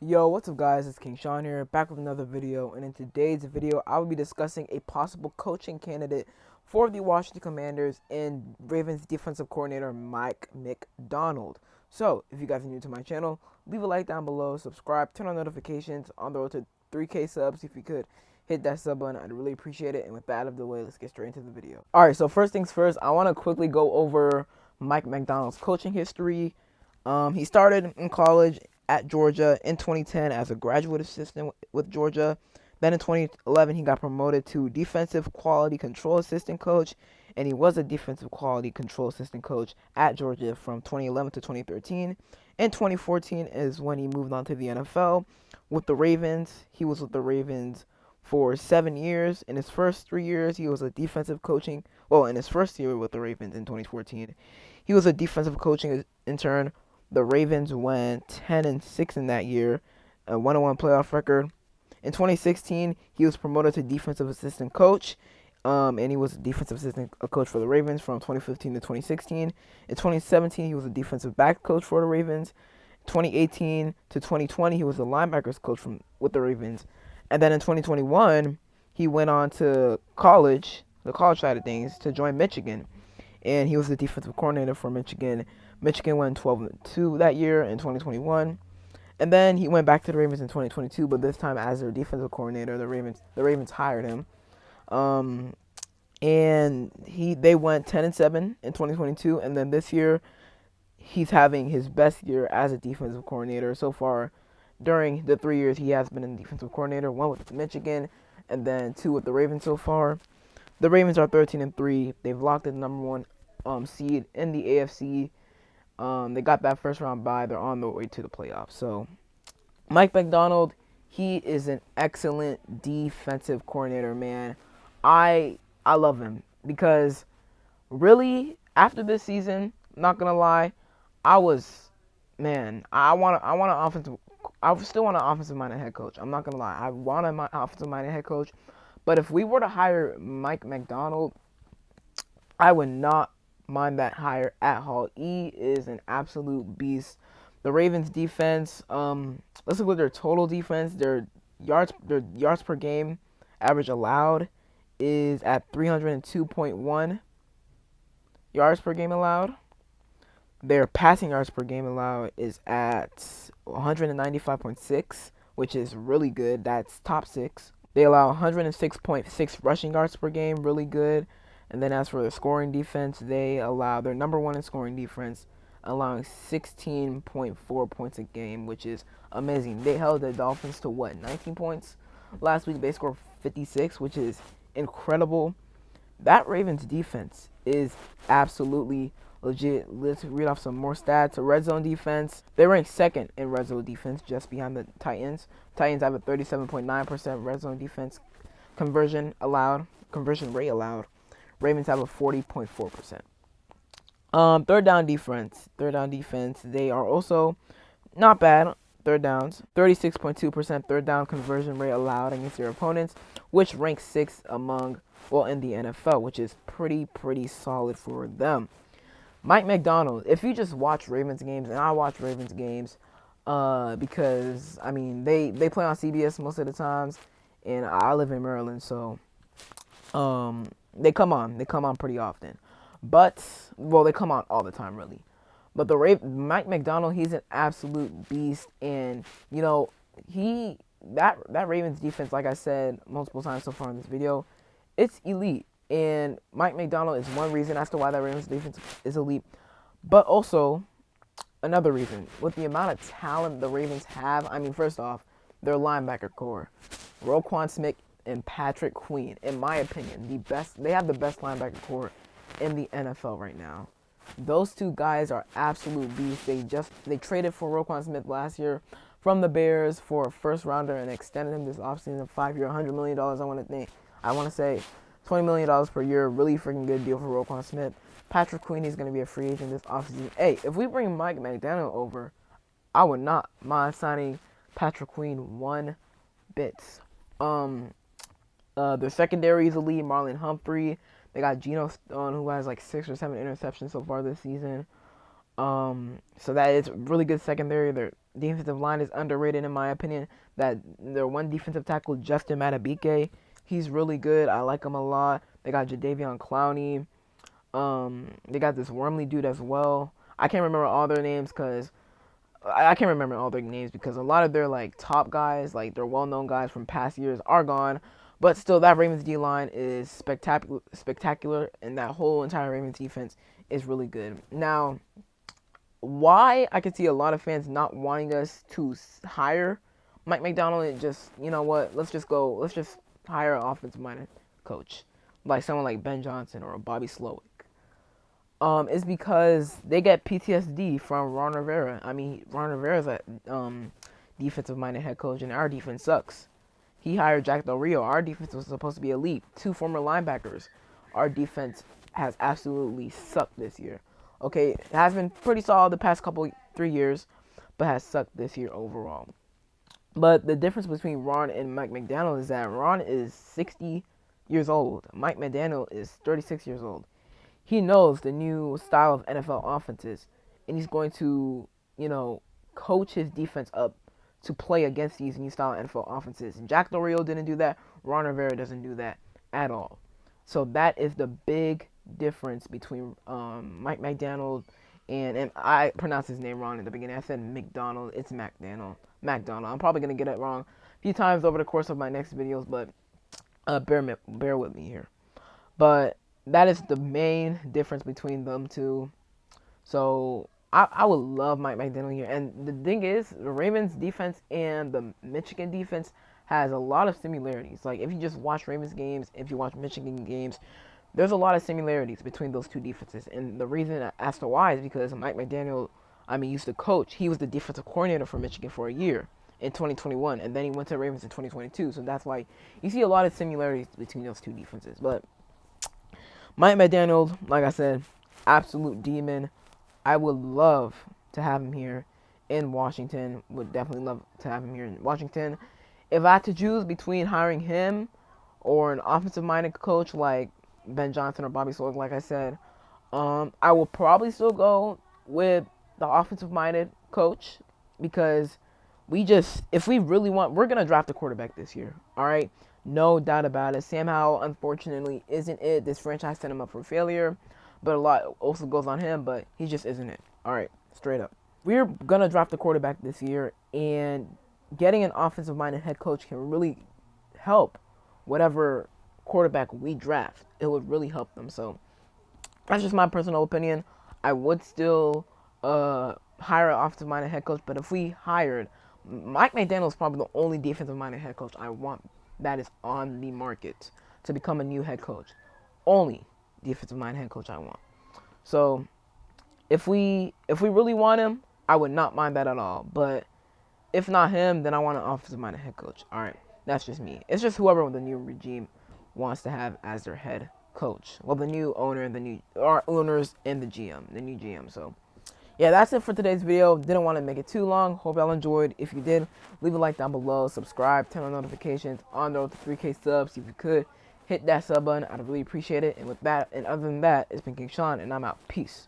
Yo, what's up guys, it's King Sean here, back with another video, and in today's video, I will be discussing a possible coaching candidate for the Washington Commanders and Ravens defensive coordinator Mike Macdonald. So, if you guys are new to my channel, leave a like down below, subscribe, turn on notifications, on the road to 3K subs. If you could hit that sub button, I'd really appreciate it, and with that out of the way, let's get straight into the video. Alright, so first things first, I want to quickly go over Mike Macdonald's coaching history. He started in college at Georgia in 2010 as a graduate assistant with Georgia. Then in 2011, he got promoted to defensive quality control assistant coach, and he was a defensive quality control assistant coach at Georgia from 2011 to 2013. In 2014 is when he moved on to the NFL with the Ravens. He was with the Ravens for 7 years. In his first 3 years, he was a defensive coaching. Well, in his first year with the Ravens in 2014, he was a defensive coaching intern. The Ravens went 10-6 in that year, a 1-1 playoff record. In 2016, he was promoted to defensive assistant coach, and he was a defensive assistant coach for the Ravens from 2015 to 2016. In 2017, he was a defensive back coach for the Ravens. 2018 to 2020, he was a linebackers coach with the Ravens. And then in 2021, he went on to college, the college side of things, to join Michigan. And he was the defensive coordinator for Michigan. Michigan went 12-2 that year in 2021. And then he went back to the Ravens in 2022, but this time as their defensive coordinator. The Ravens hired him. And they went 10-7 in 2022, and then this year he's having his best year as a defensive coordinator so far. During the 3 years he has been a defensive coordinator, 1 with Michigan and then 2 with the Ravens so far. The Ravens are 13-3. They've locked the number 1 seed in the AFC. They got that first round bye. They're on the way to the playoffs. So Mike Macdonald, he is an excellent defensive coordinator, man. I love him because really after this season, not gonna lie, I still want an offensive minded head coach. I'm not gonna lie, I want an offensive minded head coach. But if we were to hire Mike Macdonald, I would not mind that hire at all. He is an absolute beast. The Ravens defense, let's look at their total defense. Their yards per game average allowed is at 302.1 yards per game allowed. Their passing yards per game allowed is at 195.6, which is really good. That's top 6. They allow 106.6 rushing yards per game, really good. And then as for the scoring defense, they're number 1 in scoring defense, allowing 16.4 points a game, which is amazing. They held the Dolphins to 19 points last week. They scored 56, which is incredible. That Ravens defense is absolutely legit. Let's read off some more stats. A red zone defense, they rank 2nd in red zone defense, just behind the Titans. Titans have a 37.9% red zone defense conversion rate allowed. Ravens have a 40.4%. Third down defense, they are also not bad. Third downs, 36.2% third down conversion rate allowed against their opponents, which ranks 6th in the NFL, which is pretty solid for them. Mike Macdonald, if you just watch Ravens games, and I watch Ravens games, because I mean they play on CBS most of the times, and I live in Maryland, so they come on pretty often. But they come on all the time really. But Mike Macdonald, he's an absolute beast, and you know that Ravens defense, like I said multiple times so far in this video, it's elite. And Mike Macdonald is one reason as to why that Ravens defense is elite. But also, another reason, with the amount of talent the Ravens have, I mean, first off, their linebacker core, Roquan Smith and Patrick Queen, in my opinion, they have the best linebacker core in the NFL right now. Those two guys are absolute beasts. They traded for Roquan Smith last year from the Bears for a first rounder and extended him this offseason, 5-year, $100 million. I want to say $20 million per year. Really freaking good deal for Roquan Smith. Patrick Queen, he's going to be a free agent this offseason. Hey, if we bring Mike Macdonald over, I would not mind signing Patrick Queen one bit. Their secondary is elite. Marlon Humphrey. They got Geno Stone, who has like 6 or 7 interceptions so far this season. So that is really good secondary. defensive line is underrated in my opinion. That their one defensive tackle, Justin Matabike, he's really good. I like him a lot. They got Jadeveon Clowney. They got this Wormley dude as well. I can't remember all their names because I can't remember all their names because a lot of their like top guys, like their well-known guys from past years, are gone. But still, that Ravens D line is spectacular, and that whole entire Ravens defense is really good. Now, why I could see a lot of fans not wanting us to hire Mike Macdonald and just, you know what, let's just hire an offensive-minded coach, like someone like Ben Johnson or Bobby Slowick. Is because they get PTSD from Ron Rivera. I mean, Ron Rivera's a defensive-minded head coach, and our defense sucks. He hired Jack Del Rio. Our defense was supposed to be elite. 2 former linebackers. Our defense has absolutely sucked this year. Okay, it has been pretty solid the past 3 years, but has sucked this year overall. But the difference between Ron and Mike Macdonald is that Ron is 60 years old. Mike Macdonald is 36 years old. He knows the new style of NFL offenses, and he's going to, coach his defense up to play against these new style NFL offenses. And Jack Del Rio didn't do that. Ron Rivera doesn't do that at all. So that is the big difference between Mike Macdonald and I pronounced his name wrong in the beginning. I said McDonald. It's Macdonald. I'm probably going to get it wrong a few times over the course of my next videos, but bear with me here. But that is the main difference between them two. So I would love Mike Macdonald here. And the thing is, the Ravens defense and the Michigan defense has a lot of similarities. Like, if you just watch Ravens games, if you watch Michigan games, there's a lot of similarities between those two defenses. And the reason as to why is because Mike Macdonald, used to coach. He was the defensive coordinator for Michigan for a year in 2021, and then he went to the Ravens in 2022. So that's why you see a lot of similarities between those two defenses. But Mike Macdonald, like I said, absolute demon. I would love to have him here in Washington. Would definitely love to have him here in Washington. If I had to choose between hiring him or an offensive-minded coach like Ben Johnson or Bobby Slowick, like I said, I will probably still go with the offensive-minded coach because if we really want, we're going to draft a quarterback this year, all right? No doubt about it. Sam Howell, unfortunately, isn't it. This franchise set him up for failure, but a lot also goes on him, but he just isn't it. All right, straight up. We're going to draft a quarterback this year, and getting an offensive-minded head coach can really help whatever quarterback we draft. It would really help them. So that's just my personal opinion. I would still hire an offensive-minded head coach, but if we hired Mike Macdonald, is probably the only defensive-minded head coach I want that is on the market to become a new head coach. Only defensive-minded head coach I want. So if we really want him, I would not mind that at all. But if not him, then I want an offensive-minded head coach. All right, that's just me. It's just whoever the new regime wants to have as their head coach. Well, the new owner, the new owners, and the new GM. So yeah, that's it for today's video. Didn't want to make it too long. Hope y'all enjoyed. If you did, leave a like down below. Subscribe, turn on notifications, on the road to 3K subs. If you could, hit that sub button. I'd really appreciate it. And with that, and other than that, it's been King Sean, and I'm out. Peace.